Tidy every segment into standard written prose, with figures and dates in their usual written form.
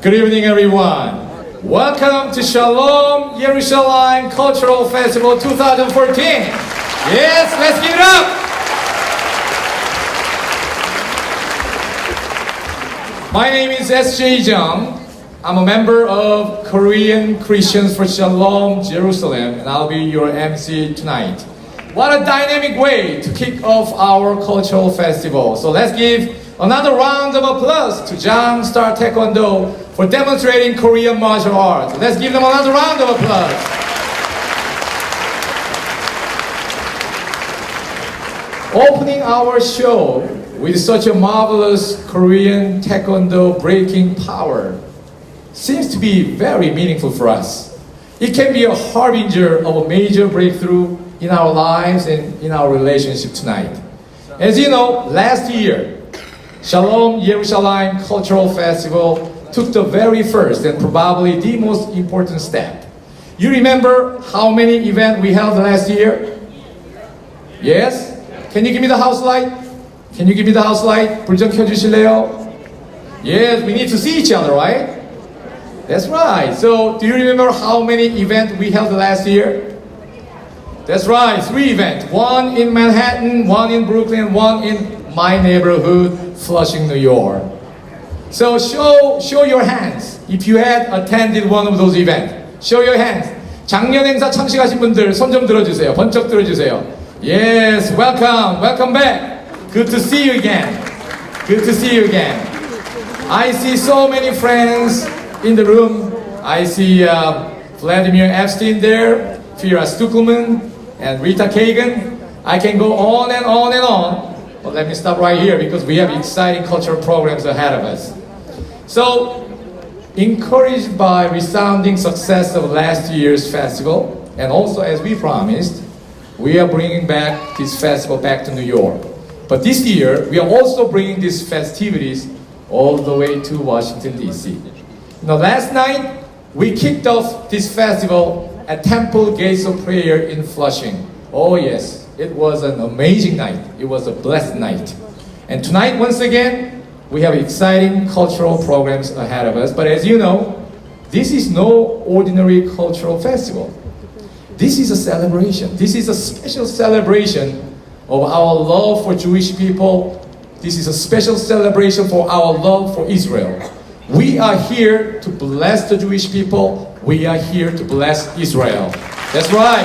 Good evening, everyone. Welcome to Shalom Jerusalem Cultural Festival 2014. Yes, let's give it up. My name is S.J. Jung. I'm a member of Korean Christians for Shalom Jerusalem, and I'll be your MC tonight. What a dynamic way to kick off our cultural festival. So let's give another round of applause to Jang Star Taekwondo for demonstrating Korean martial arts. Let's give them another round of applause. Opening our show with such a marvelous Korean Taekwondo breaking power seems to be very meaningful for us. It can be a harbinger of a major breakthrough in our lives and in our relationship tonight. As you know, last year, Shalom Jerusalem Cultural Festival took the very first and probably the most important step. You remember how many events we held last year? Yes? Can you give me the house light? Can you give me the house light? 불 좀 켜주실래요? Yes, we need to see each other, right? That's right. So, do you remember how many events we held last year? That's right, 3 events. One in Manhattan, one in Brooklyn, one in my neighborhood, Flushing, New York. So show your hands if you had attended one of those events. Show your hands. 작년 행사 참식하신 분들 손 좀 들어주세요. 번쩍 들어주세요. Yes, welcome back. Good to see you again. Good to see you again. I see so many friends in the room. I see Vladimir Epstein there, Fira Stukelman, and Rita Kagan. I can go on and on and on, but let me stop right here because we have exciting cultural programs ahead of us. So, encouraged by resounding success of last year's festival, and also as we promised, we are bringing back this festival back to New York. But this year, we are also bringing these festivities all the way to Washington, D.C. Now, last night, we kicked off this festival at Temple Gates of Prayer in Flushing. Oh yes, it was an amazing night. It was a blessed night. And tonight, once again, we have exciting cultural programs ahead of us. But as you know, this is no ordinary cultural festival. This is a celebration. This is a special celebration of our love for Jewish people. This is a special celebration for our love for Israel. We are here to bless the Jewish people. We are here to bless Israel. That's right.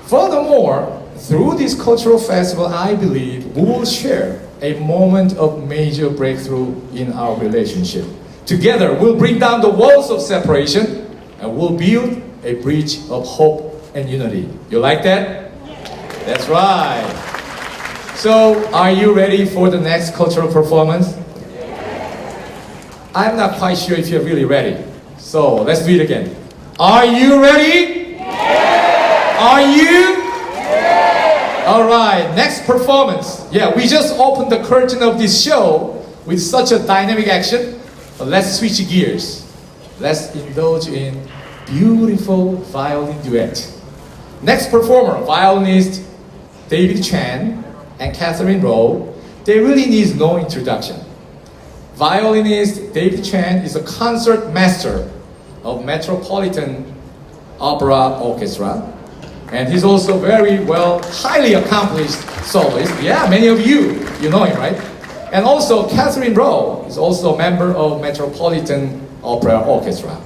Furthermore, through this cultural festival, I believe we will share a moment of major breakthrough in our relationship. Together, we'll bring down the walls of separation and we'll build a bridge of hope and unity. You like that? That's right. So, are you ready for the next cultural performance? I'm not quite sure if you're really ready. So, let's do it again. Are you ready? Are you? All right, next performance. Yeah, we just opened the curtain of this show with such a dynamic action. But let's switch gears. Let's indulge in beautiful violin duet. Next performer, violinist David Chan and Catherine Rowe. They really need no introduction. Violinist David Chan is a concert master of Metropolitan Opera Orchestra. And he's also very well, highly accomplished soloist. Yeah, many of you know him, right? And also Catherine Rowe is also a member of Metropolitan Opera Orchestra.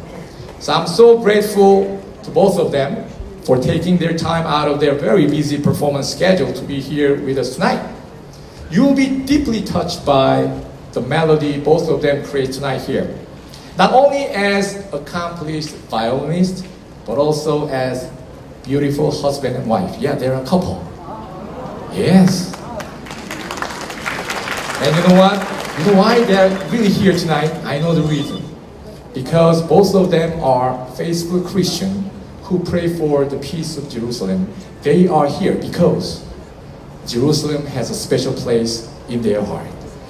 So I'm so grateful to both of them for taking their time out of their very busy performance schedule to be here with us tonight. You will be deeply touched by the melody both of them create tonight here. Not only as accomplished violinists, but also as beautiful husband and wife. Yeah, they're a couple. Yes. And you know what? You know why they're really here tonight? I know the reason. Because both of them are faithful Christians who pray for the peace of Jerusalem. They are here because Jerusalem has a special place in their heart.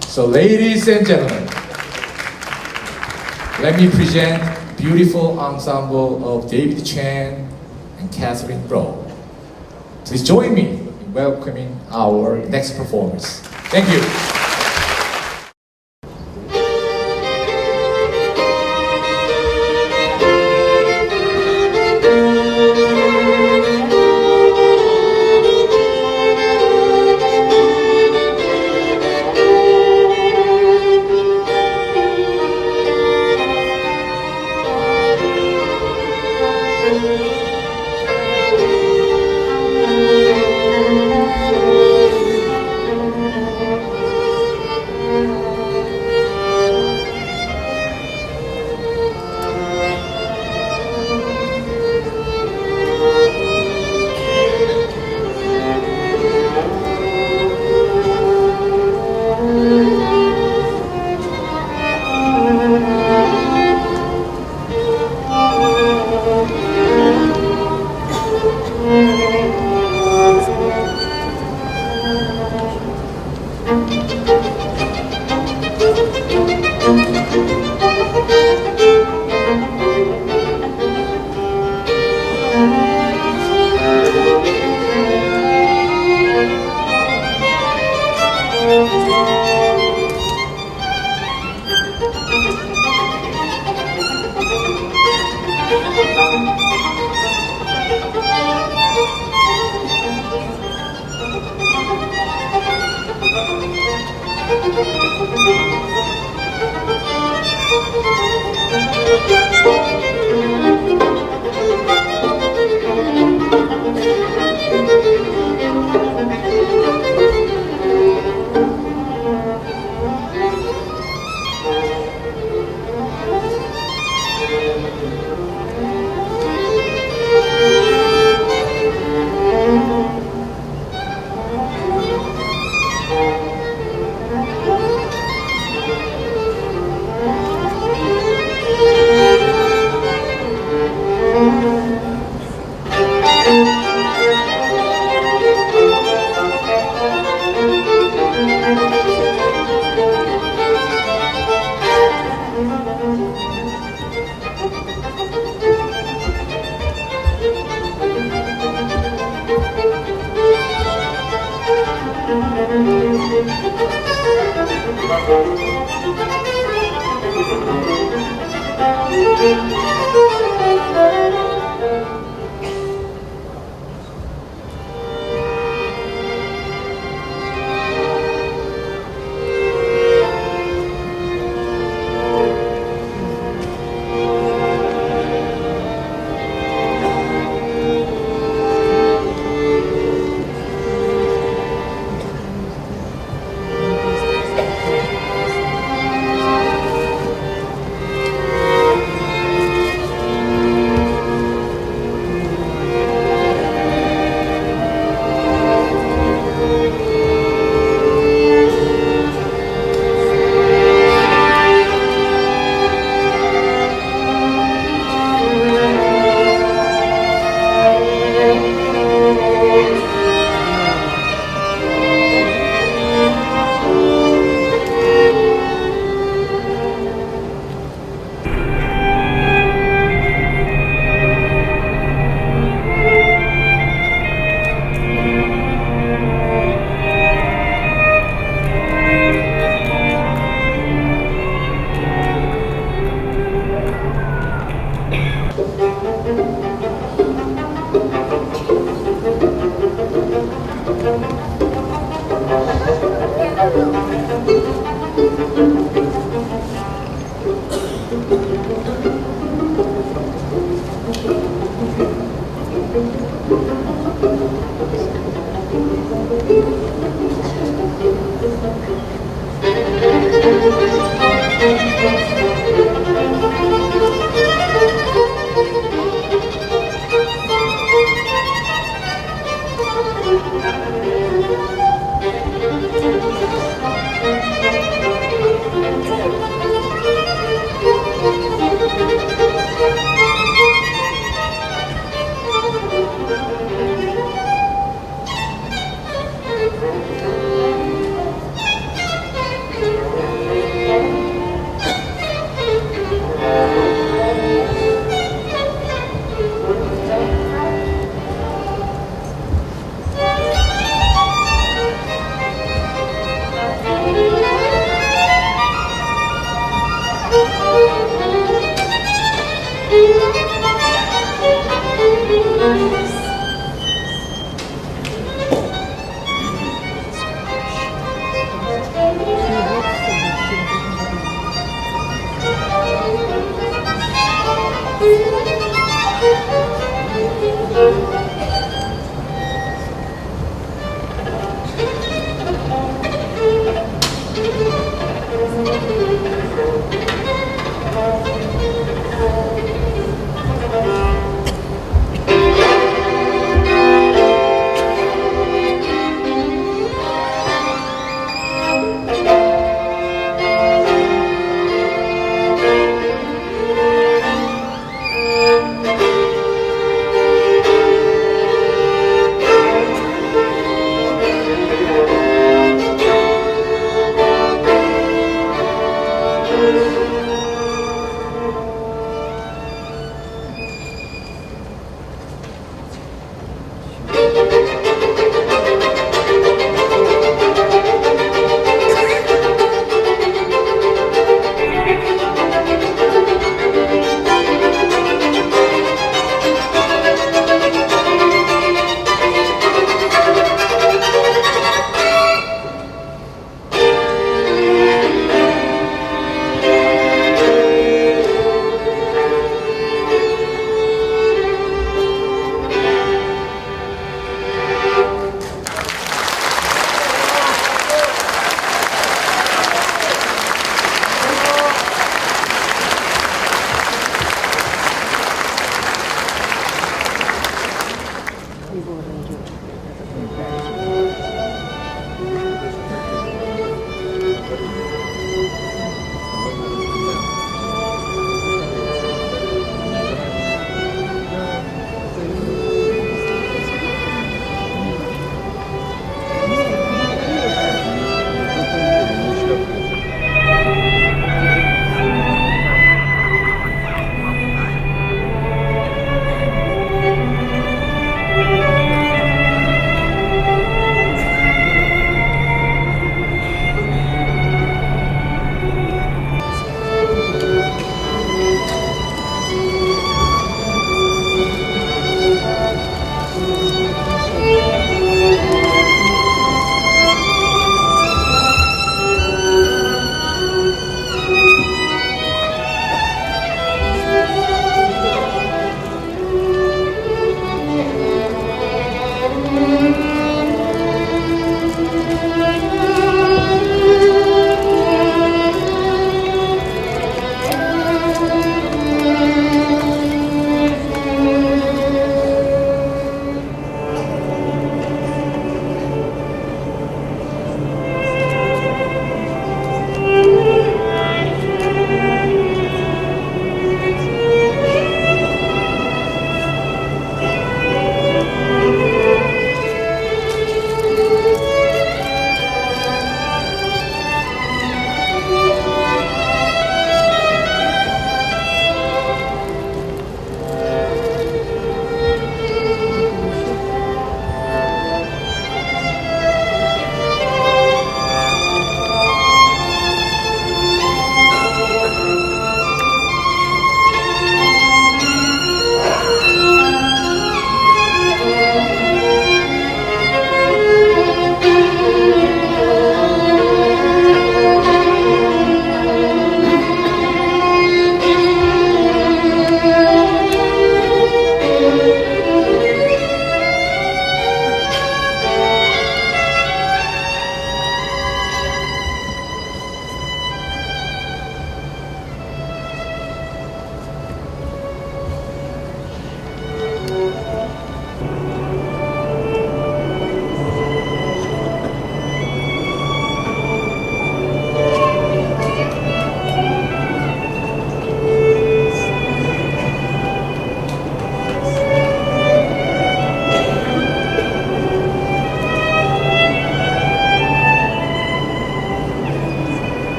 So ladies and gentlemen, let me present beautiful ensemble of David Chan and Catherine Rowe. Please join me in welcoming our next performers. Thank you.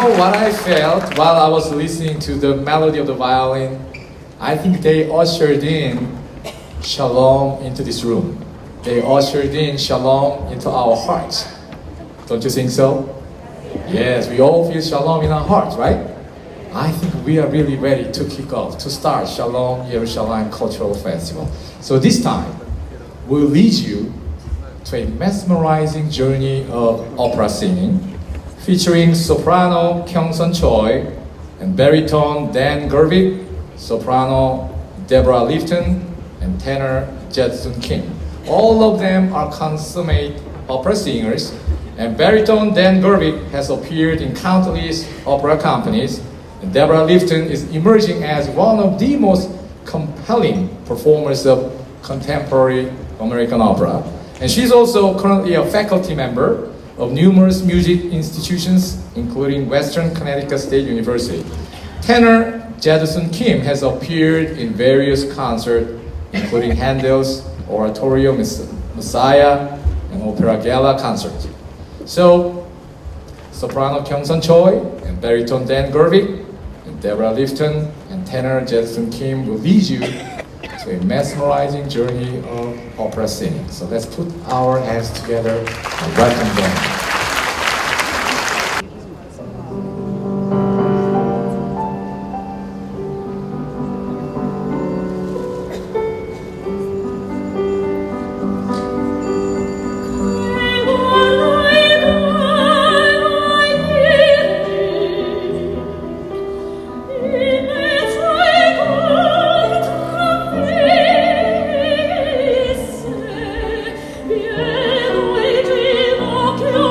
know what I felt while I was listening to the melody of the violin? I think they ushered in Shalom into this room. They ushered in Shalom into our hearts. Don't you think so? Yes, we all feel Shalom in our hearts, right? I think we are really ready to kick off, to start Shalom Jerusalem Cultural Festival. So this time, we'll lead you to a mesmerizing journey of opera singing, featuring soprano Kyung-sun Choi and baritone Dan Gervik, soprano Deborah Lifton, and tenor Jae-sun Kim. All of them are consummate opera singers, and baritone Dan Gervik has appeared in countless opera companies, and Deborah Lifton is emerging as one of the most compelling performers of contemporary American opera. And she's also currently a faculty member of numerous music institutions, including Western Connecticut State University. Tenor Jae-sun Kim has appeared in various concerts, including Handel's Oratorio Messiah and Opera Gala concerts. So, soprano Kyung-sun Choi and baritone Dan Gervik and Deborah Lifton and tenor Jae-sun Kim will lead you to a mesmerizing journey of opera singing. So let's put our hands together and welcome them. Che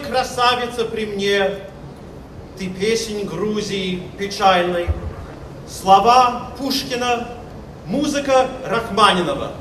Красавица при мне, ты песень Грузии печальной, слова Пушкина, музыка Рахманинова.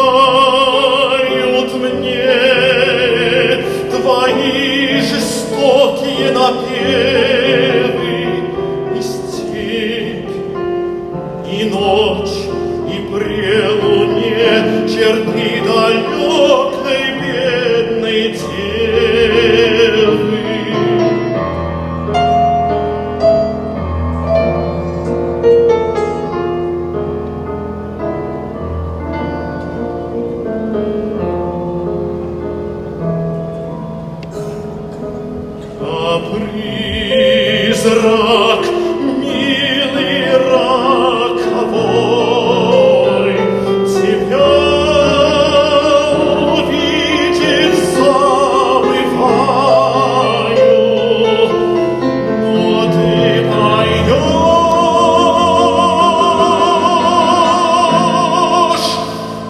Напоминают мне твои жестокие напевы, и степь, и ночь, и прелуне черты далекой бедной девы. Призрак, милый роковой, тебя увидев забываю, но ты поешь,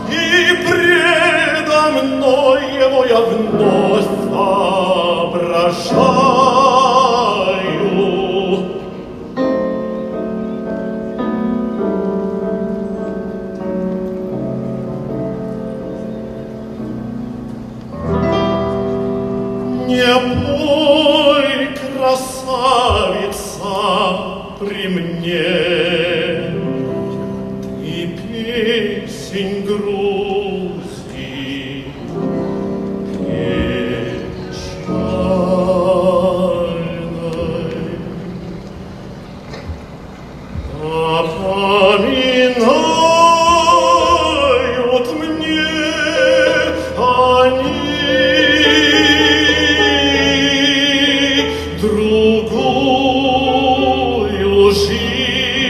и предо мной его я вновь воображаю. Не пой, красавица, при мне, ты песень Грузии печальной. Напоминают мне они другую жизнь.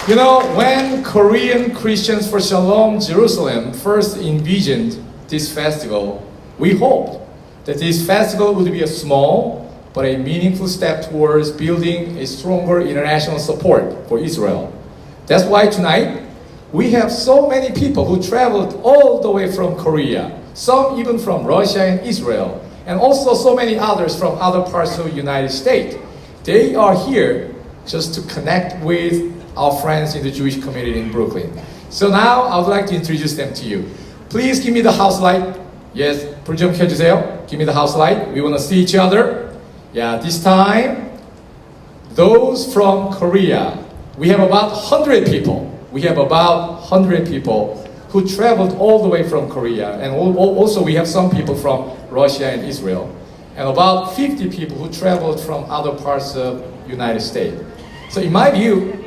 You know, when Korean Christians for Shalom Jerusalem first envisioned this festival, we hoped that this festival would be a small but a meaningful step towards building a stronger international support for Israel. That's why tonight we have so many people who traveled all the way from Korea, some even from Russia and Israel, and also so many others from other parts of the United States. They are here just to connect with our friends in the Jewish community in Brooklyn. So now I would like to introduce them to you. Please give me the house light. Yes, 불 좀 켜주세요. Give me the house light. We want to see each other. Yeah, this time, those from Korea. We have about 100 people. We have about 100 people who traveled all the way from Korea. And also we have some people from Russia and Israel. And about 50 people who traveled from other parts of the United States. So in my view,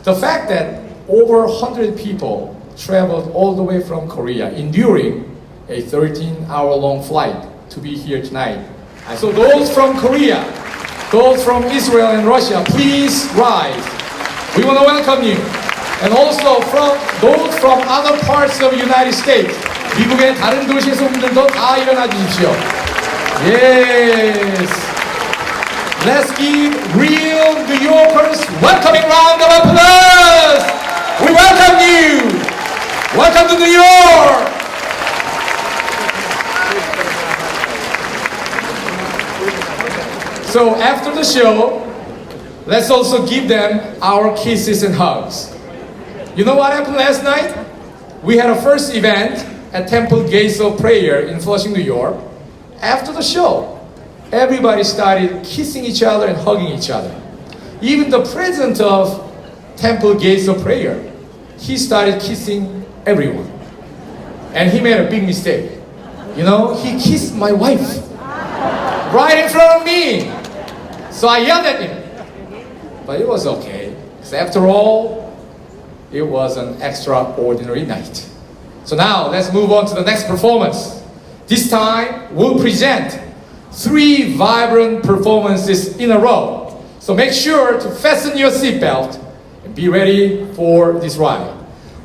the fact that over 100 people traveled all the way from Korea, enduring a 13-hour-long flight to be here tonight. And so those from Korea, those from Israel and Russia, please rise. We want to welcome you. And also from those from other parts of the United States, 미국의 다른 도시에서 분들도 다 일어나 주십시오. Yes. Let's give real New Yorkers welcoming round of applause. We welcome you. Welcome to New York. So after the show, let's also give them our kisses and hugs. You know what happened last night? We had a first event at Temple Gates of Prayer in Flushing, New York. After the show, everybody started kissing each other and hugging each other. Even the president of Temple Gates of Prayer, he started kissing everyone. And he made a big mistake. You know, he kissed my wife right in front of me. So I yelled at him. But it was okay. Because after all, it was an extraordinary night. So now let's move on to the next performance. This time we'll present 3 vibrant performances in a row. So make sure to fasten your seatbelt and be ready for this ride.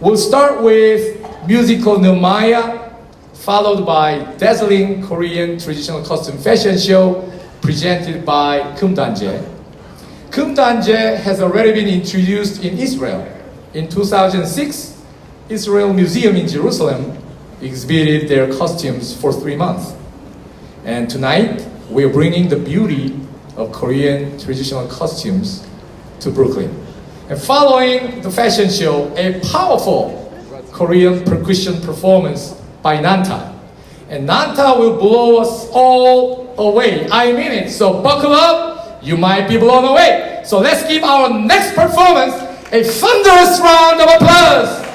We'll start with musical Nehemiah, followed by dazzling Korean traditional costume fashion show presented by Kumdanje. Kumdanje has already been introduced in Israel. In 2006, Israel Museum in Jerusalem exhibited their costumes for 3 months. And tonight, we're bringing the beauty of Korean traditional costumes to Brooklyn. And following the fashion show, a powerful Korean percussion performance by Nanta. And Nanta will blow us all away. I mean it. So buckle up, you might be blown away. So let's give our next performance a thunderous round of applause.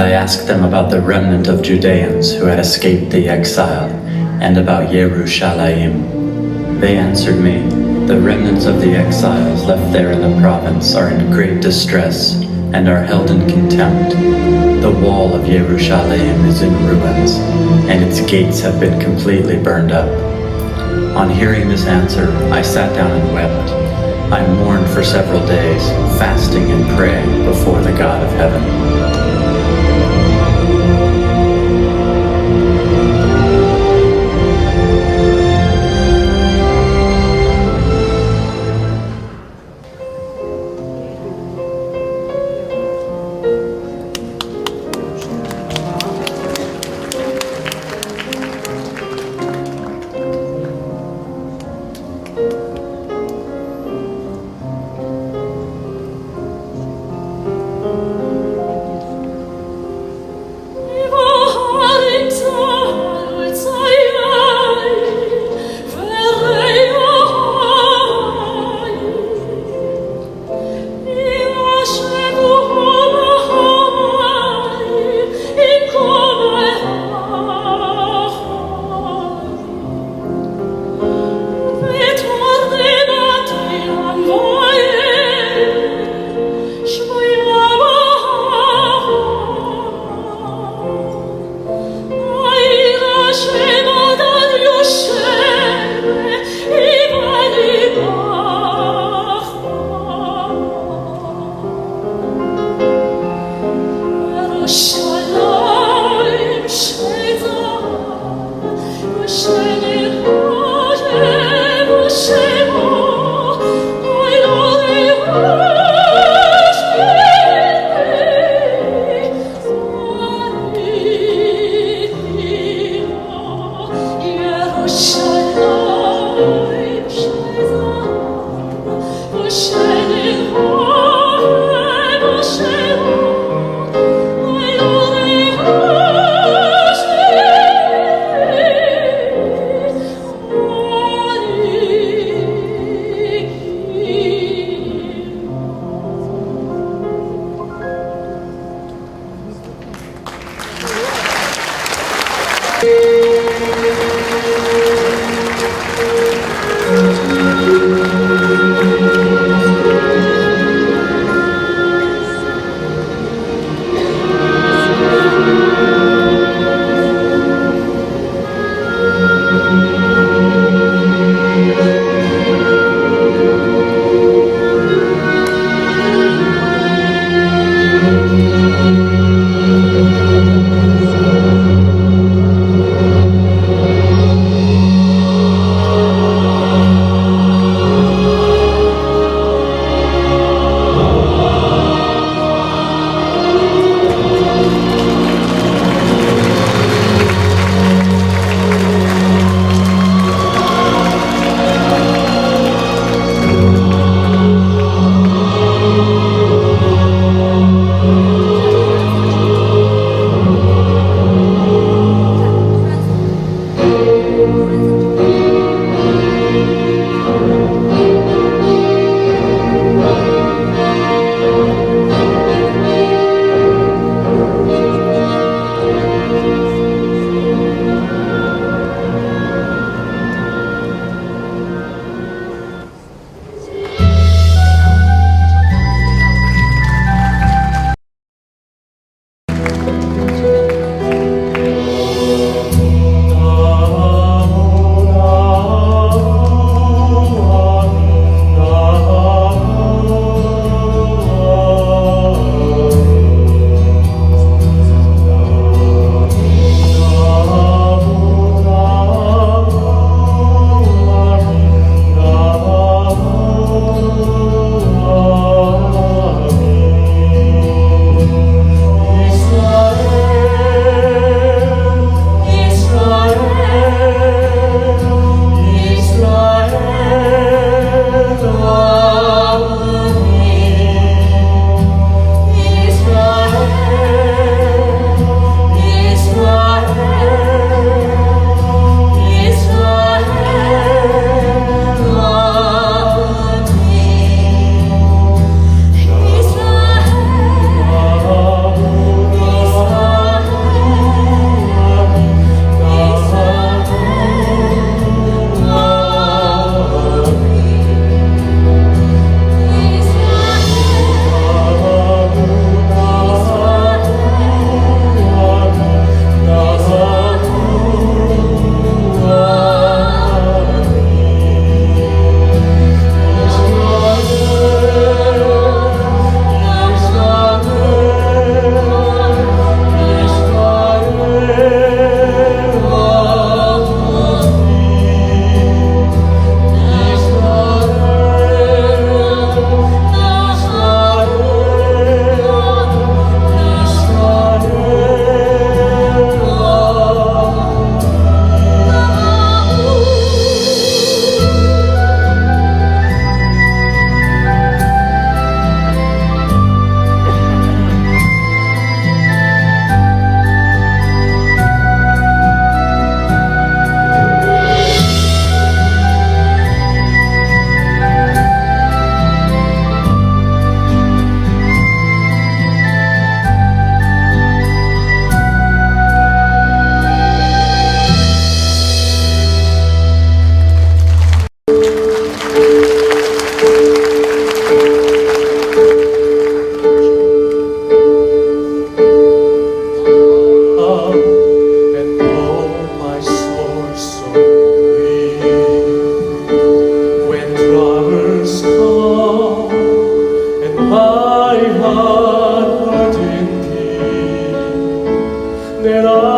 I asked them about the remnant of Judeans who had escaped the exile, and about Yerushalayim. They answered me, the remnants of the exiles left there in the province are in great distress and are held in contempt. The wall of Yerushalayim is in ruins, and its gates have been completely burned up. On hearing this answer, I sat down and wept. I mourned for several days, fasting and praying before the God of heaven.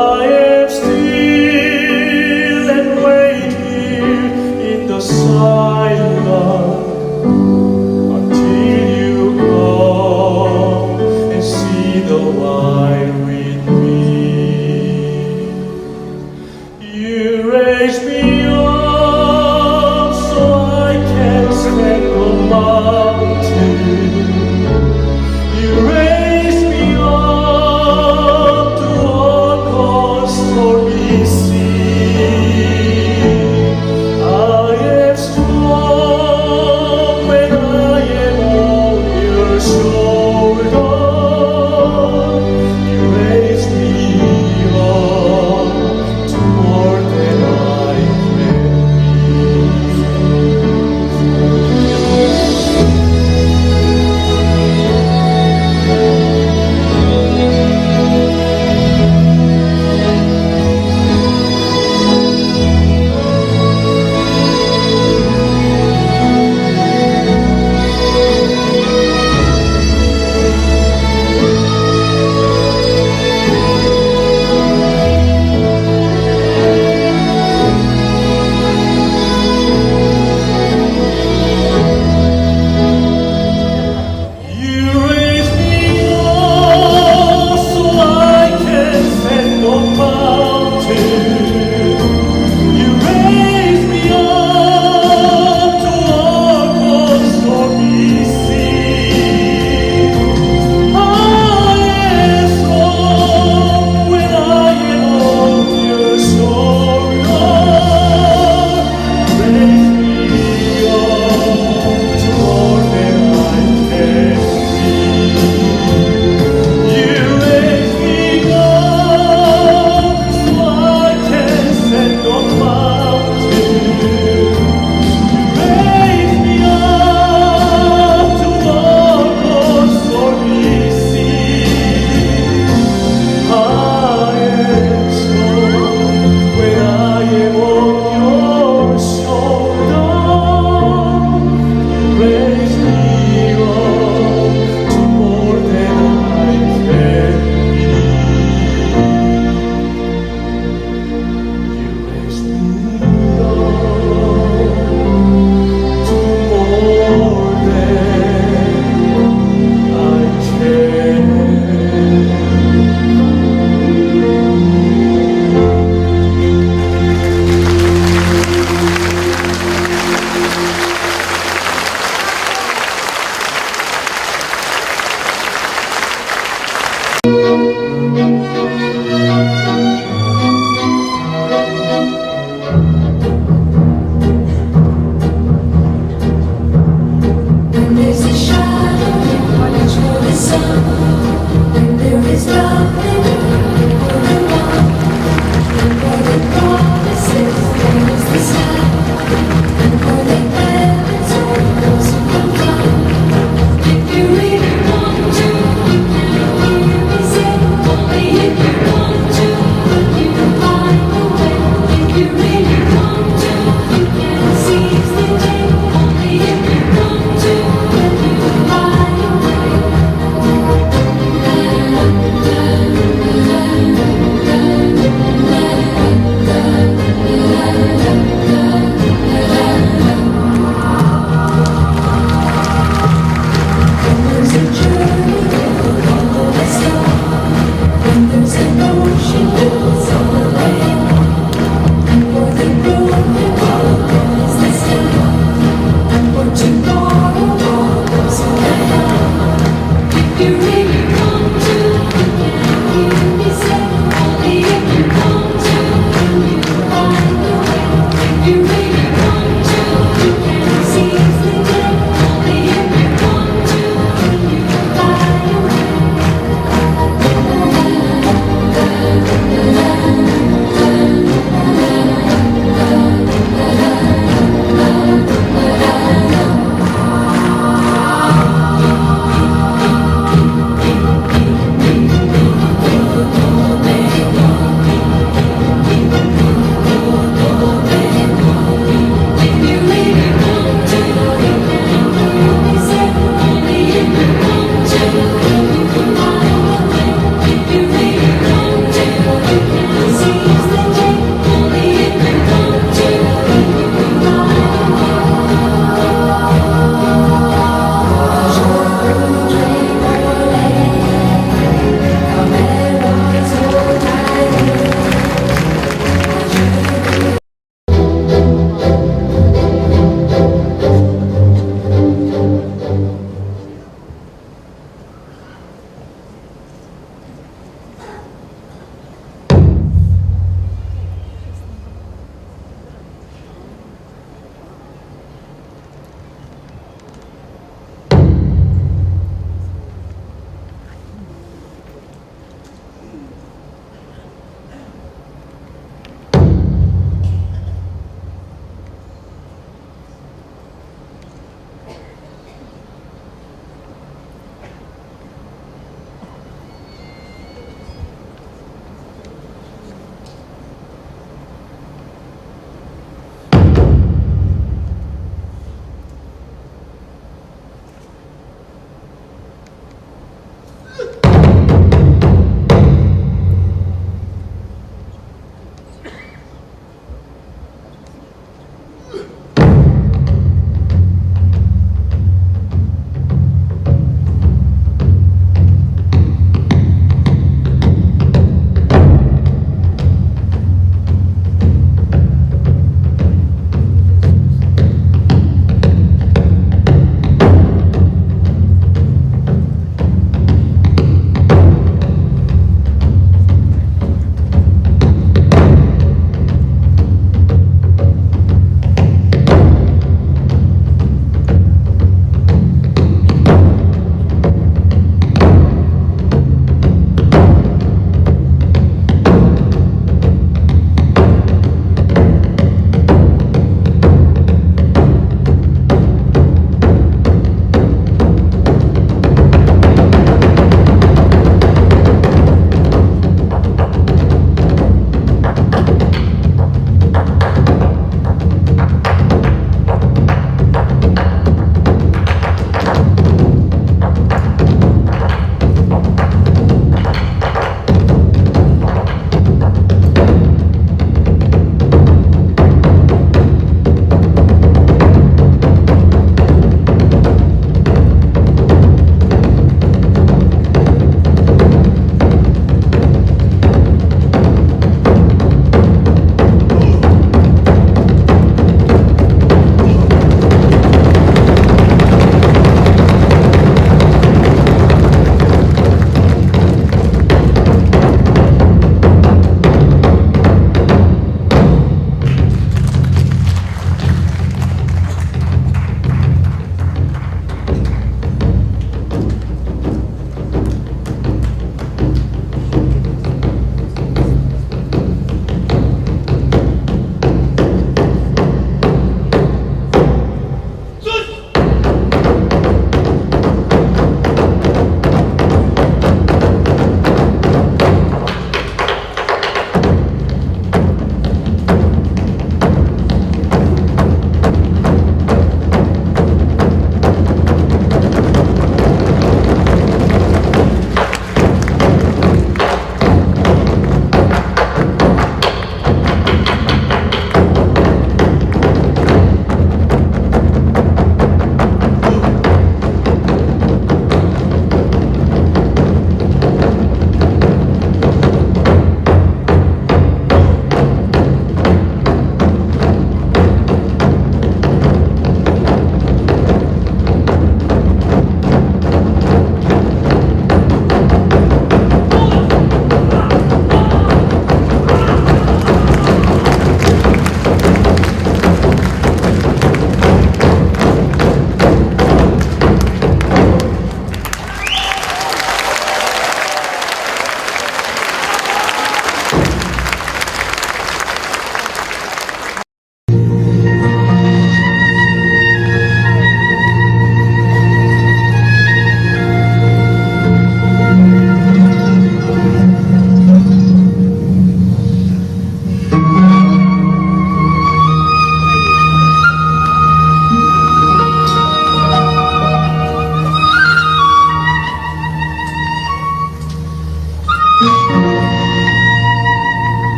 I am still and wait here in the silence until you come and see the light with me. You raise me up so I can stand the mountain. You raise me up to walk on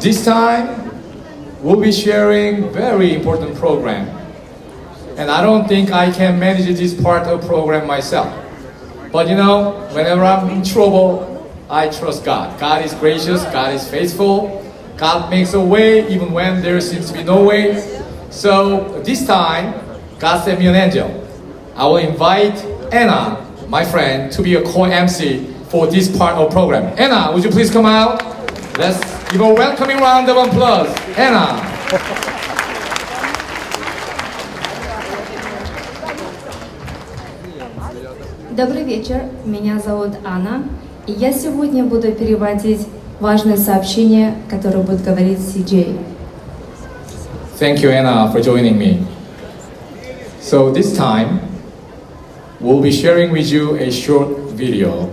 This time, we'll be sharing very important program. And I don't think I can manage this part of the program myself. But you know, whenever I'm in trouble, I trust God. God is gracious, God is faithful. God makes a way even when there seems to be no way. So this time, God sent me an angel. I will invite Anna, my friend, to be a co-MC for this part of the program. Anna, would you please come out? Let's give a welcoming round of applause. Anna. Добрый вечер, меня зовут Анна, и я сегодня буду переводить важное сообщение, которое будет говорить CJ. Thank you, Anna, for joining me. So this time, we'll be sharing with you a short video.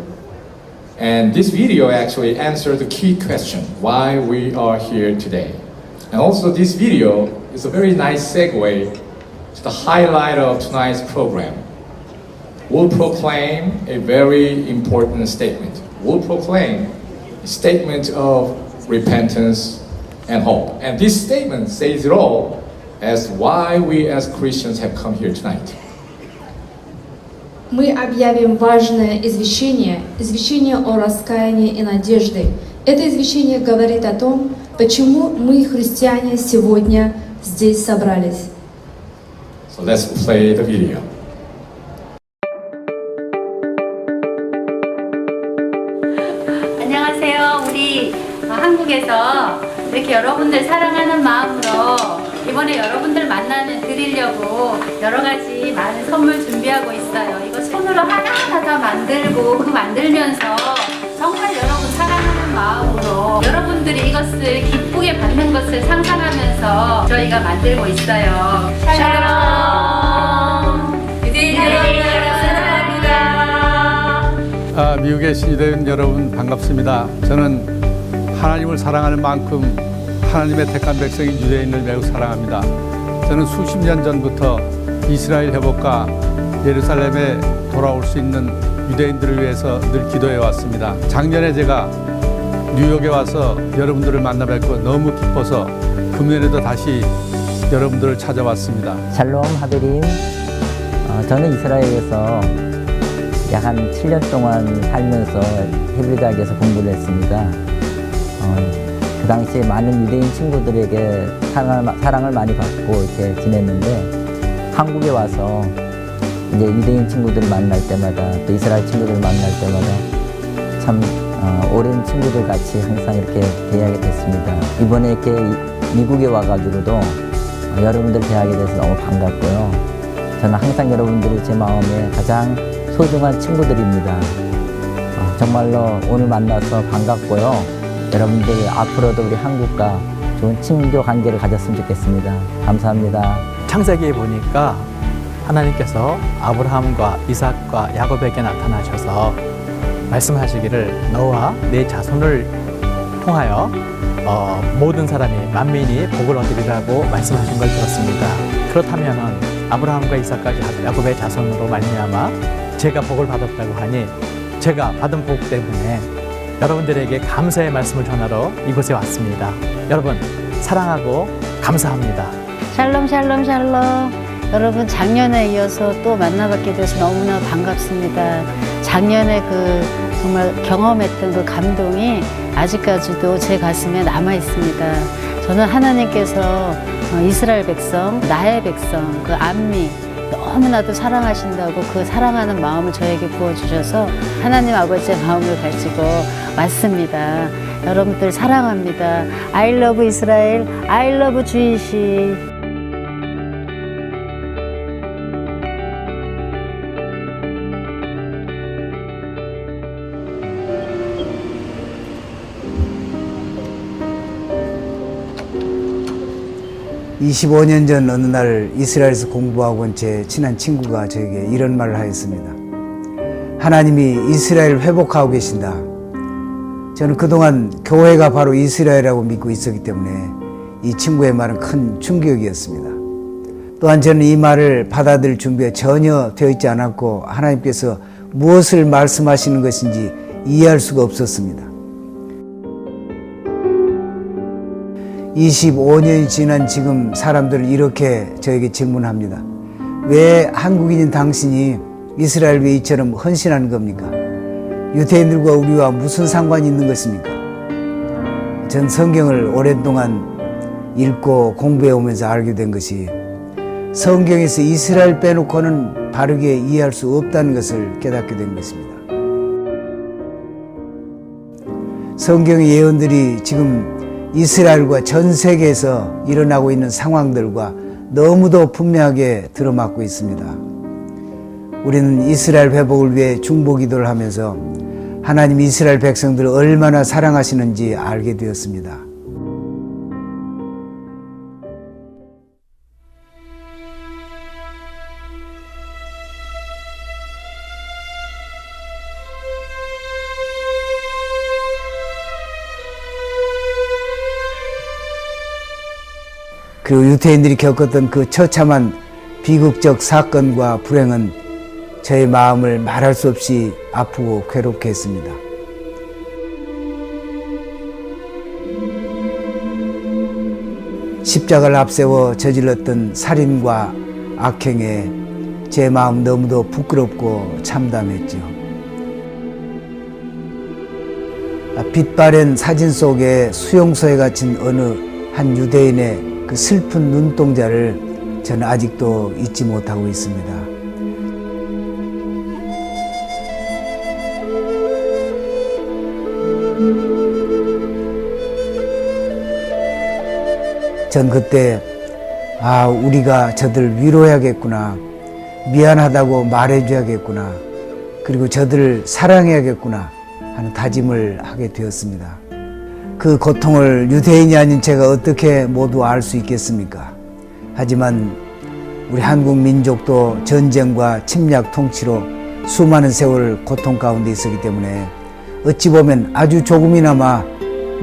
And this video actually answers the key question, why we are here today. And also this video is a very nice segue to the highlight of tonight's program. We'll proclaim a very important statement. We'll proclaim a statement of repentance and hope. And this statement says it all as why we as Christians have come here tonight. Мы объявим важное извещение о раскаянии и надежде. Это извещение говорит о том, почему мы, христиане, сегодня здесь собрались. So let's play the video. 안녕하세요. 우리 한국에서 이렇게 여러분들 사랑하는 마음으로 이번에 여러분들 드리려고 여러 가지 많은 선물 준비하고 있어요. 이거 손으로 하나하나 다 만들고 그 만들면서 정말 여러분 사랑하는 마음으로 여러분들이 이것을 기쁘게 받는 것을 상상하면서 저희가 만들고 있어요. 샬롬! 유대인 여러분 사랑합니다. 미국에 신유대인 여러분 반갑습니다. 저는 하나님을 사랑하는 만큼 하나님의 택한 백성인 유대인을 매우 사랑합니다. 저는 수십 년 전부터 이스라엘 회복과 예루살렘에 돌아올 수 있는 유대인들을 위해서 늘 기도해 왔습니다. 작년에 제가 뉴욕에 와서 여러분들을 만나 뵙고 너무 기뻐서 금년에도 다시 여러분들을 찾아왔습니다. 샬롬 하드림, 저는 이스라엘에서 약 한 7년 동안 살면서 히브리 대학에서 공부를 했습니다. 그 당시에 많은 유대인 친구들에게 사랑을 많이 받고 이렇게 지냈는데 한국에 와서 이제 유대인 친구들을 만날 때마다 또 이스라엘 친구들을 만날 때마다 참 오랜 친구들 같이 항상 이렇게 대하게 됐습니다. 이번에 이렇게 미국에 와가지고도 여러분들 대하게 돼서 너무 반갑고요. 저는 항상 여러분들이 제 마음에 가장 소중한 친구들입니다. 정말로 오늘 만나서 반갑고요. 여러분들 앞으로도 우리 한국과 좋은 친교 관계를 가졌으면 좋겠습니다. 감사합니다. 창세기에 보니까 하나님께서 아브라함과 이삭과 야곱에게 나타나셔서 말씀하시기를 너와 내 자손을 통하여 모든 사람이 만민이 복을 얻으리라고 말씀하신 걸 들었습니다. 그렇다면 아브라함과 이삭과 야곱의 자손으로 말미암아 제가 복을 받았다고 하니 제가 받은 복 때문에 여러분들에게 감사의 말씀을 전하러 이곳에 왔습니다. 여러분 사랑하고 감사합니다. 샬롬 샬롬 샬롬. 여러분 작년에 이어서 또 만나뵙게 돼서 너무나 반갑습니다. 작년에 정말 경험했던 그 감동이 아직까지도 제 가슴에 남아 있습니다. 저는 하나님께서 이스라엘 백성, 나의 백성, 그 암미 너무나도 사랑하신다고 그 사랑하는 마음을 저에게 부어주셔서 하나님 아버지의 마음을 가지고 왔습니다. 여러분들 사랑합니다. I love 이스라엘, I love 주이시. (25년) 전 어느 날 이스라엘에서 공부하고 온 제 친한 친구가 저에게 이런 말을 하였습니다. 하나님이 이스라엘을 회복하고 계신다. 저는 그동안 교회가 바로 이스라엘이라고 믿고 있었기 때문에 이 친구의 말은 큰 충격이었습니다. 또한 저는 이 말을 받아들일 준비가 전혀 되어 있지 않았고 하나님께서 무엇을 말씀하시는 것인지 이해할 수가 없었습니다. 25년이 지난 지금 사람들은 이렇게 저에게 질문합니다. 왜 한국인인 당신이 이스라엘 위해 이처럼 헌신하는 겁니까? 유대인들과 우리와 무슨 상관이 있는 것입니까? 전 성경을 오랫동안 읽고 공부해 오면서 알게 된 것이 성경에서 이스라엘 빼놓고는 바르게 이해할 수 없다는 것을 깨닫게 된 것입니다. 성경의 예언들이 지금 이스라엘과 전 세계에서 일어나고 있는 상황들과 너무도 분명하게 들어맞고 있습니다. 우리는 이스라엘 회복을 위해 중보 기도를 하면서 하나님 이스라엘 백성들을 얼마나 사랑하시는지 알게 되었습니다. 그리고 유대인들이 겪었던 그 처참한 비극적 사건과 불행은 저의 마음을 말할 수 없이 아프고 괴롭게 했습니다. 십자가를 앞세워 저질렀던 살인과 악행에 제 마음 너무도 부끄럽고 참담했죠. 빛바랜 사진 속에 수용소에 갇힌 어느 한 유대인의 그 슬픈 눈동자를 저는 아직도 잊지 못하고 있습니다. 전 그때 우리가 저들을 위로해야겠구나, 미안하다고 말해줘야겠구나, 그리고 저들을 사랑해야겠구나 하는 다짐을 하게 되었습니다. 그 고통을 유대인이 아닌 제가 어떻게 모두 알 수 있겠습니까? 하지만 우리 한국 민족도 전쟁과 침략 통치로 수많은 세월 고통 가운데 있었기 때문에 어찌 보면 아주 조금이나마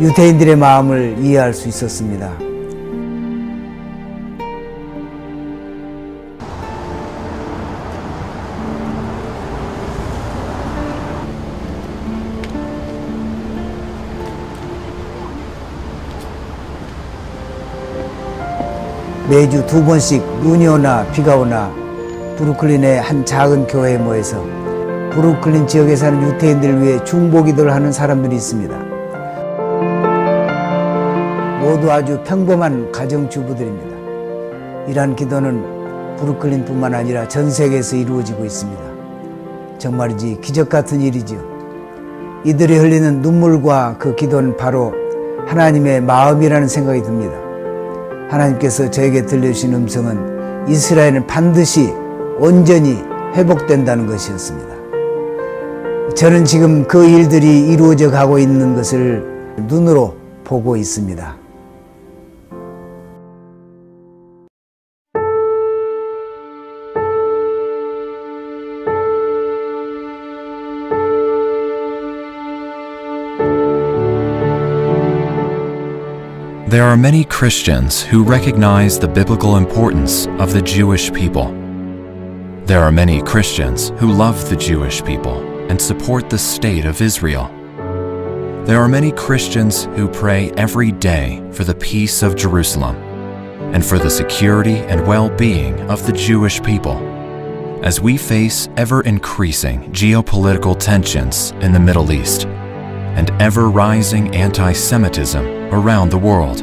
유대인들의 마음을 이해할 수 있었습니다. 매주 2번씩 눈이 오나 비가 오나 브루클린의 한 작은 교회에 모여서 브루클린 지역에 사는 유대인들을 위해 중보 기도를 하는 사람들이 있습니다. 모두 아주 평범한 가정주부들입니다. 이러한 기도는 브루클린뿐만 아니라 전 세계에서 이루어지고 있습니다. 정말이지 기적 같은 일이죠. 이들이 흘리는 눈물과 그 기도는 바로 하나님의 마음이라는 생각이 듭니다. 하나님께서 저에게 들려주신 음성은 이스라엘은 반드시 온전히 회복된다는 것이었습니다. 저는 지금 그 일들이 이루어져 가고 있는 것을 눈으로 보고 있습니다. There are many Christians who recognize the biblical importance of the Jewish people. There are many Christians who love the Jewish people and support the state of Israel. There are many Christians who pray every day for the peace of Jerusalem and for the security and well-being of the Jewish people as we face ever-increasing geopolitical tensions in the Middle East and ever-rising anti-Semitism around the world.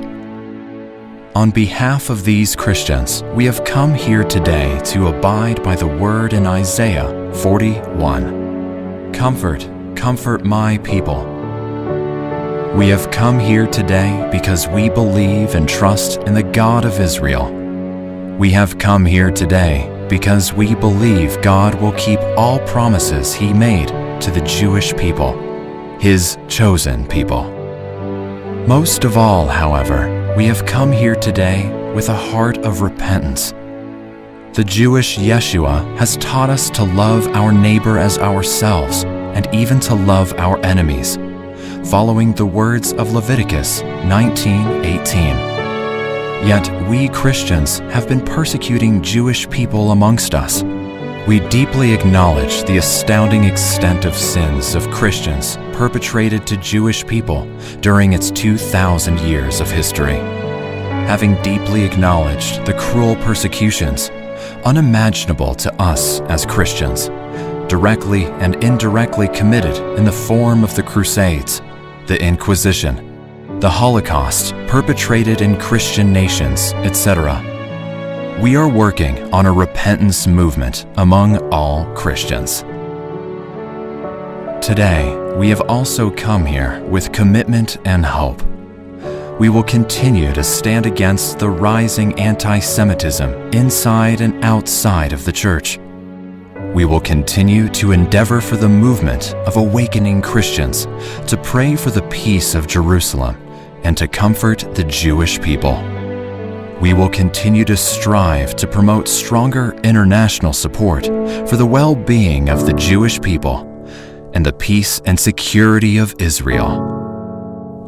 On behalf of these Christians, we have come here today to abide by the word in Isaiah 41. Comfort, comfort my people. We have come here today because we believe and trust in the God of Israel. We have come here today because we believe God will keep all promises He made to the Jewish people, His chosen people. Most of all, however, we have come here today with a heart of repentance. The Jewish Yeshua has taught us to love our neighbor as ourselves and even to love our enemies, following the words of Leviticus 19:18. Yet we Christians have been persecuting Jewish people amongst us. We deeply acknowledge the astounding extent of sins of Christians perpetrated to Jewish people during its 2,000 years of history. having deeply acknowledged the cruel persecutions, unimaginable to us as Christians, directly and indirectly committed in the form of the Crusades, the Inquisition, the Holocaust perpetrated in Christian nations, etc. We are working on a repentance movement among all Christians. Today, we have also come here with commitment and hope. We will continue to stand against the rising anti-Semitism inside and outside of the church. We will continue to endeavor for the movement of awakening Christians, to pray for the peace of Jerusalem, and to comfort the Jewish people. We will continue to strive to promote stronger international support for the well-being of the Jewish people and the peace and security of Israel.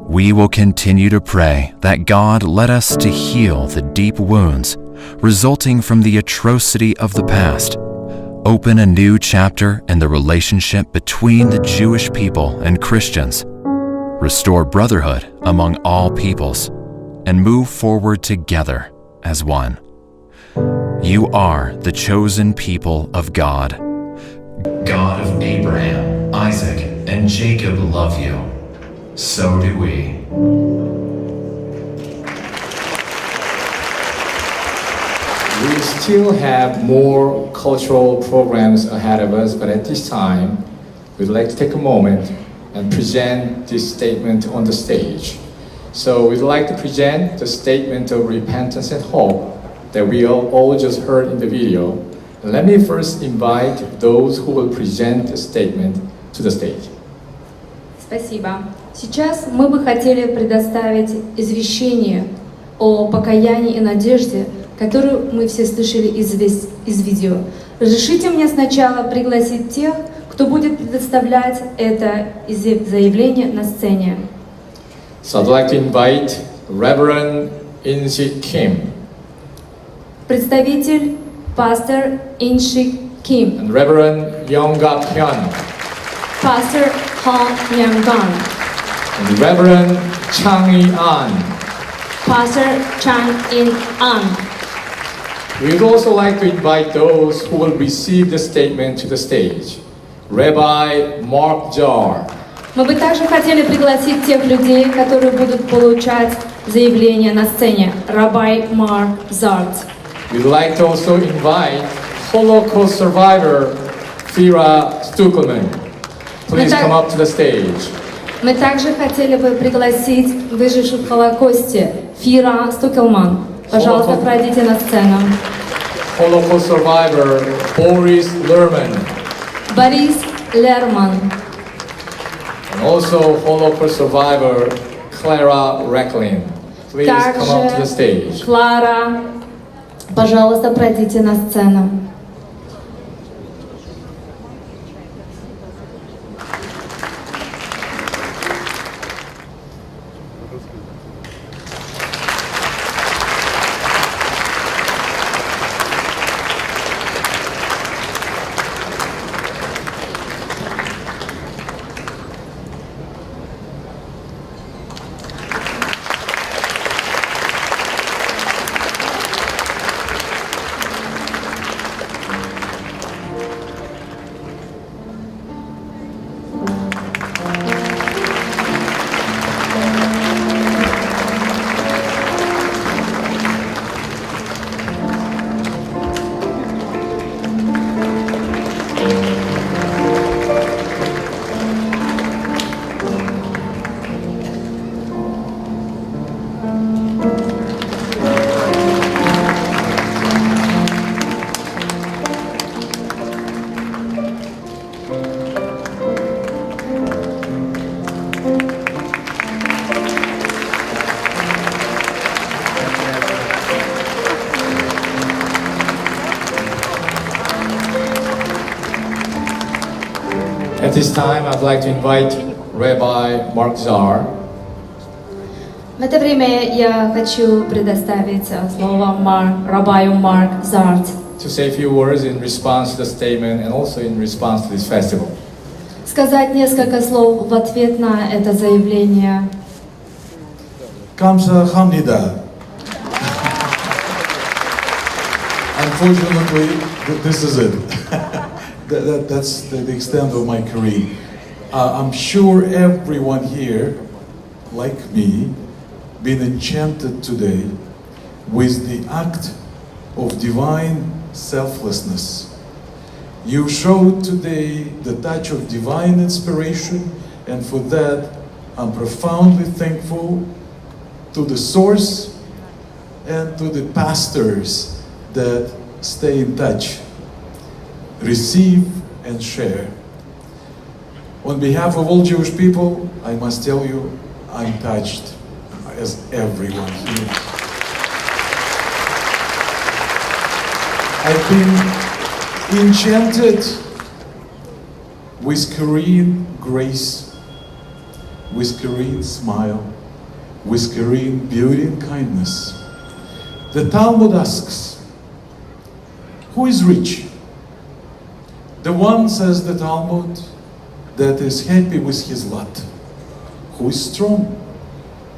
We will continue to pray that God let us to heal the deep wounds resulting from the atrocity of the past, open a new chapter in the relationship between the Jewish people and Christians, restore brotherhood among all peoples, and move forward together as one. You are the chosen people of God. God of Abraham, Isaac, and Jacob love you. So do we. We still have more cultural programs ahead of us, but at this time, we'd like to take a moment and present this statement on the stage. So we'd like to present the statement of repentance and hope that we all just heard in the video. And let me first invite those who will present the statement to the stage. Спасибо. Сейчас мы бы хотели предоставить извещение о покаянии и надежде, которую мы все слышали из видео. Разрешите мне сначала пригласить тех, кто будет предоставлять это заявление на сцене. So I'd like to invite Reverend In-Sik Kim. Представитель пастор In-Sik Kim. And Reverend Young-Gap Hyun. Pastor Hong Myung-gun. And Reverend Chang-i-an. Pastor Chang-in-an. We'd also like to invite those who will receive the statement to the stage. Rabbi Mark Jar. Мы бы также хотели пригласить тех людей, которые будут получать заявление на сцене. Rabbi Mark Zart. We'd like to also invite Holocaust survivor Fira Stukelman. Please come up to the stage. Мы также хотели бы пригласить выживших в Холокосте Фира Стукелман. Пожалуйста, пройдите на сцену. Holocaust survivor Boris Lerman. Борис Лерман. And also Holocaust survivor Clara Recklin. Please come up to the stage. Клара, пожалуйста, пройдите на сцену. At this time, I'd like to invite Rabbi Mark Zar. В это время я хочу предоставить слово Рабаю Марк Зарт. To say a few words in response to the statement and also in response to this festival. Сказать несколько слов в ответ на это заявление. 감사합니다. Unfortunately, this is it. That's the extent of my career. I'm sure everyone here, like me, been enchanted today with the act of divine selflessness. You showed today the touch of divine inspiration, and for that I'm profoundly thankful to the source and to the pastors that stay in touch, receive and share. On behalf of all Jewish people, I must tell you, I'm touched, as everyone here. I've been enchanted with Korean grace, with Korean smile, with Korean beauty and kindness. The Talmud asks, who is rich? The one, says the Talmud, that is happy with his lot. Who is strong?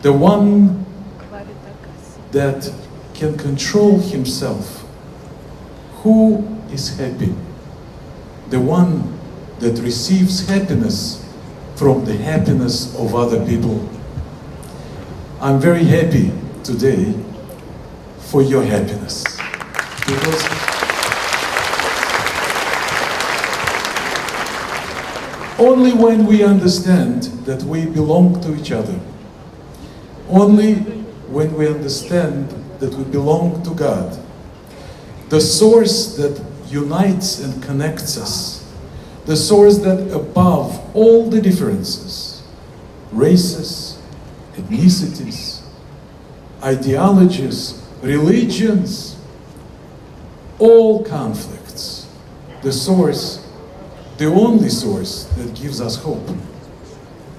The one that can control himself. Who is happy? The one that receives happiness from the happiness of other people. I'm very happy today for your happiness. Because only when we understand that we belong to each other, only when we understand that we belong to God, the source that unites and connects us, the source that above all the differences, races, ethnicities, ideologies, religions, all conflicts, the source, the only source that gives us hope.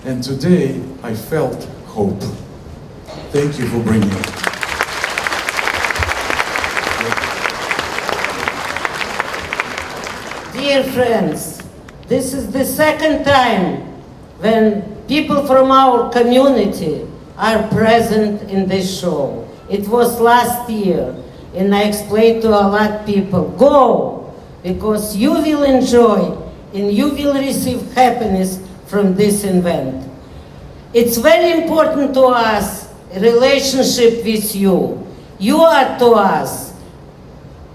And today I felt hope. Thank you for bringing it. Dear friends, this is the second time when people from our community are present in this show. It was last year, and I explained to a lot of people, go, because you will enjoy and you will receive happiness from this event. It's very important to us, relationship with you. You are to us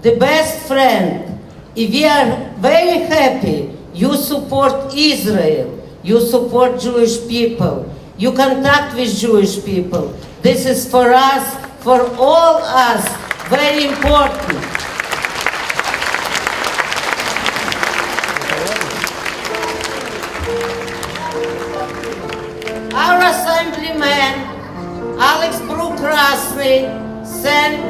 the best friend. If we are very happy, you support Israel, you support Jewish people, you contact with Jewish people. This is for us, for all us, very important. Our assemblyman, Alex Krasny, sent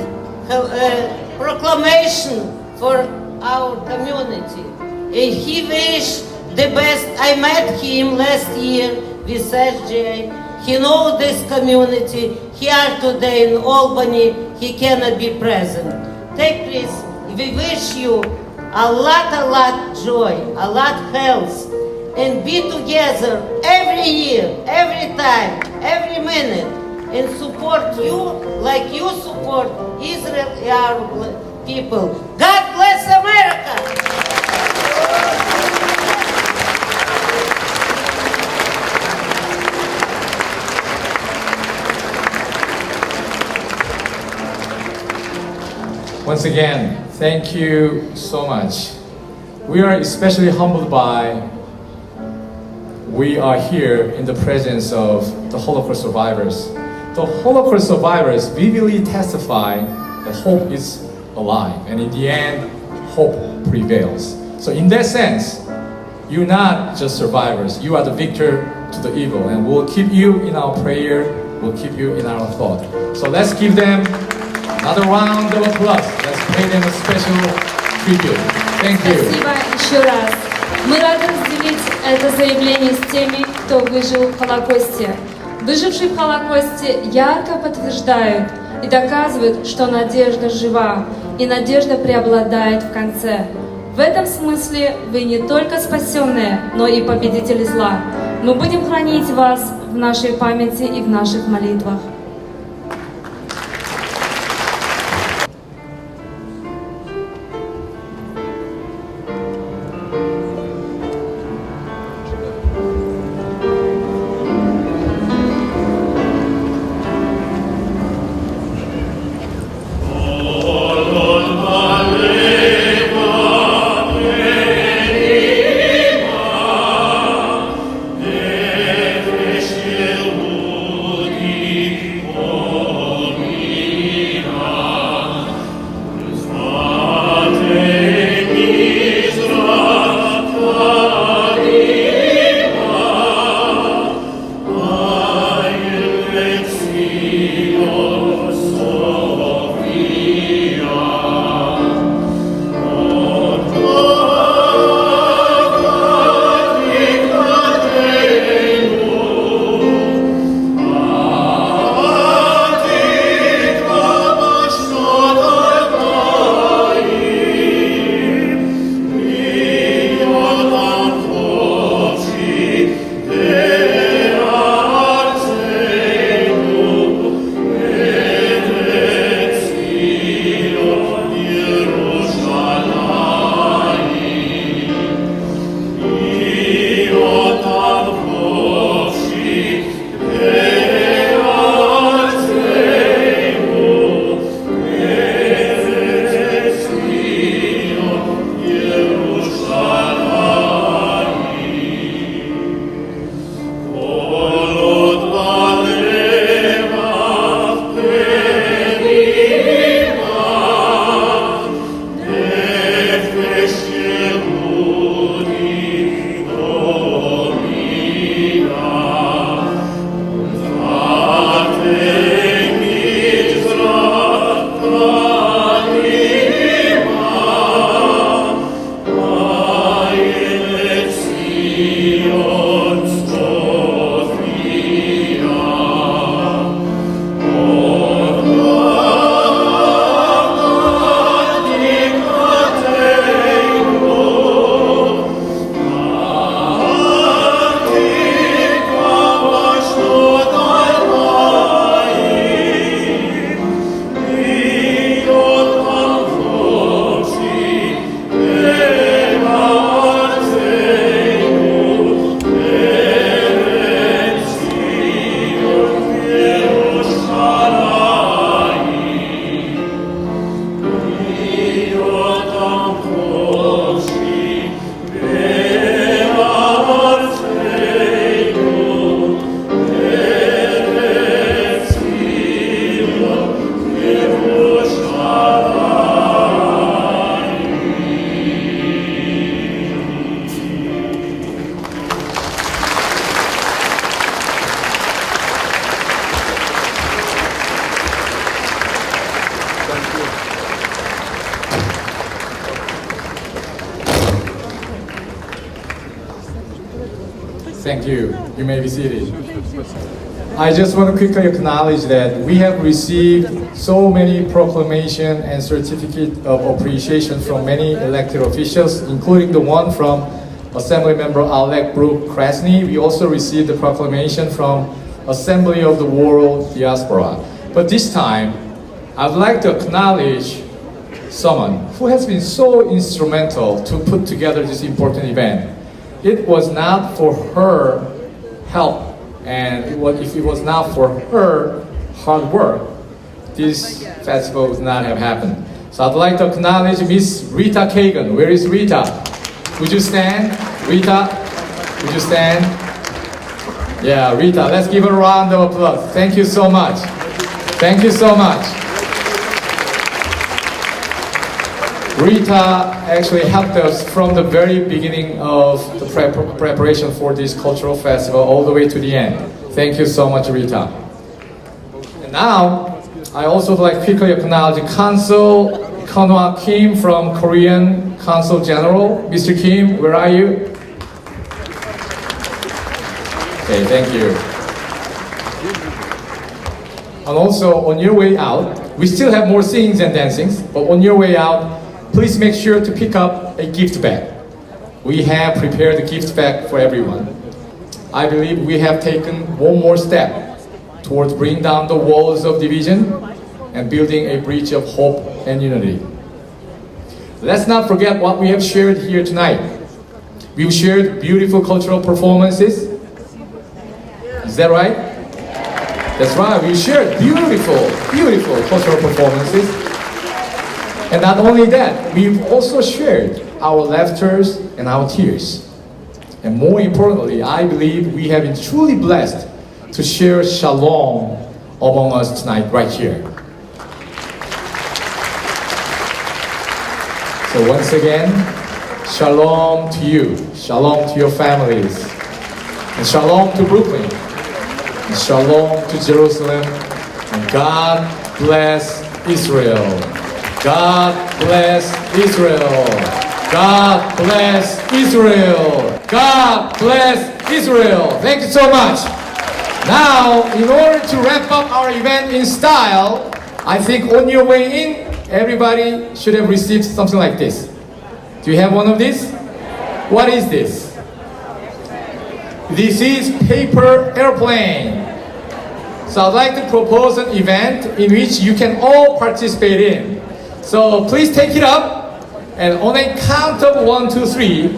a proclamation for our community. And he wished the best. I met him last year with SJ. He knows this community. Here today in Albany, he cannot be present. Take this. We wish you a lot joy, a lot health, and be together every year, every time, every minute, and support you like you support Israel and our people. God bless America! Once again, thank you so much. We are especially humbled by we are here in the presence of the Holocaust survivors. The Holocaust survivors vividly testify that hope is alive, and in the end, hope prevails. So in that sense, you're not just survivors, you are the victor to the evil, and we'll keep you in our prayer, we'll keep you in our thought. So let's give them another round of applause. Let's pay them a special tribute. Thank you. Спасибо еще раз. Мы рады разделить это заявление с теми, кто выжил в Холокосте. Выжившие в Холокосте ярко подтверждают и доказывают, что надежда жива, и надежда преобладает в конце. В этом смысле вы не только спасенные, но и победители зла. Мы будем хранить вас в нашей памяти и в наших молитвах. Thank you. You may be seated. I just want to quickly acknowledge that we have received so many proclamation and certificate of appreciation from many elected officials, including the one from Assembly Member Alec Brooke Krasny. We also received the proclamation from Assembly of the World Diaspora. But this time, I'd like to acknowledge someone who has been so instrumental to put together this important event. It was not for her help, and if it was not for her hard work, this festival would not have happened. So I'd like to acknowledge Miss Rita Kagan. Where is Rita? Would you stand? Rita, would you stand? Yeah, Rita, let's give her a round of applause. Thank you so much. Thank you so much. Rita actually helped us from the very beginning of the preparation for this cultural festival all the way to the end. Thank you so much, Rita. And now, I also would like to quickly acknowledge Consul Konwa Kim from Korean Consul General. Mr. Kim, where are you? Okay, thank you. And also, on your way out, we still have more singings and dancings, but on your way out, please make sure to pick up a gift bag. We have prepared a gift bag for everyone. I believe we have taken one more step towards bringing down the walls of division and building a bridge of hope and unity. Let's not forget what we have shared here tonight. We've shared beautiful cultural performances. Is that right? That's right, we shared beautiful cultural performances. And not only that, we've also shared our laughters and our tears. And more importantly, I believe we have been truly blessed to share Shalom among us tonight, right here. So once again, Shalom to you, Shalom to your families, and Shalom to Brooklyn, and Shalom to Jerusalem, and God bless Israel. God bless Israel. God bless Israel. God bless Israel. Thank you so much. Now, in order to wrap up our event in style, I think on your way in, everybody should have received something like this. Do you have one of these? What is this? This is paper airplane. So I'd like to propose an event in which you can all participate in. So please take it up, and on a count of 1, 2, 3,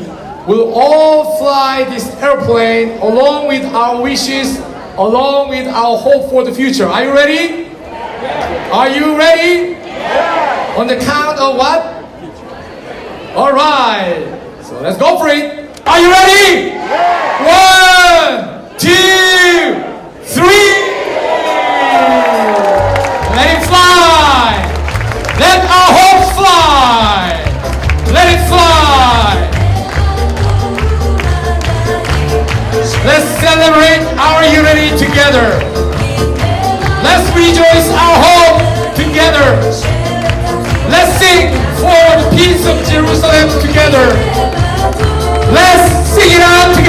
we'll all fly this airplane along with our wishes, along with our hope for the future. Are you ready? Are you ready? On the count of what? All right. So let's go for it. Are you ready? 1, 2, 3. Let it fly. Let our hope fly. Let it fly. Let's celebrate our unity together. Let's rejoice our hope together. Let's sing for the peace of Jerusalem together. Let's sing it out together.